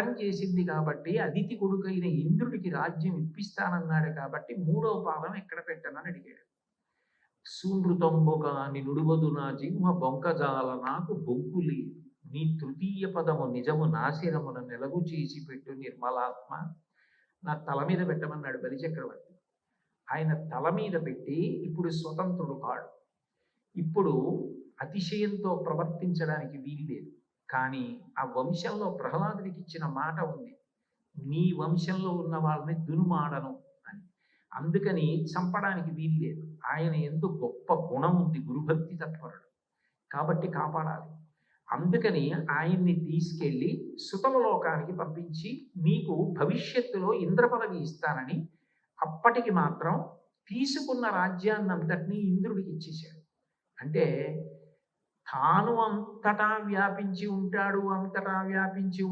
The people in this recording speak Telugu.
వధం చేసింది కాబట్టి అదితి కొడుకైన ఇంద్రుడికి రాజ్యం ఇప్పిస్తానన్నాడు కాబట్టి మూడో పాదం ఎక్కడ పెట్టనని అడిగాడు. సూనృతంబుగాని నుడువదు నా జిహ్వ బొంకజాల నాకు బొంకులి నీ తృతీయ పదము నిజము నాశనమున నెలగు చేసి పెట్టు నిర్మలాత్మ. నా తల మీద పెట్టమన్నాడు బలిచక్రవర్తి. ఆయన తల మీద పెట్టి ఇప్పుడు స్వతంత్రుడు కాడు, ఇప్పుడు అతిశయంతో ప్రవర్తించడానికి వీలు లేదు. కానీ ఆ వంశంలో ప్రహ్లాదుడికి ఇచ్చిన మాట ఉంది, నీ వంశంలో ఉన్న వాళ్ళని దునుమాడను అని. అందుకని చంపడానికి వీలు లేదు. ఆయన ఎందు గొప్ప గుణం ఉంది, గురుభక్తి తత్పరుడు కాబట్టి కాపాడాలి. అందుకని ఆయన్ని తీసుకెళ్ళి సుతల లోకానికి పంపించి నీకు భవిష్యత్తులో ఇంద్ర పదవి ఇస్తానని అప్పటికి మాత్రం తీసుకున్న రాజ్యాన్నంతటినీ ఇంద్రుడికి ఇచ్చేశాడు. అంటే తాను అంతటా వ్యాపించి ఉంటాడు, అంతటా వ్యాపించి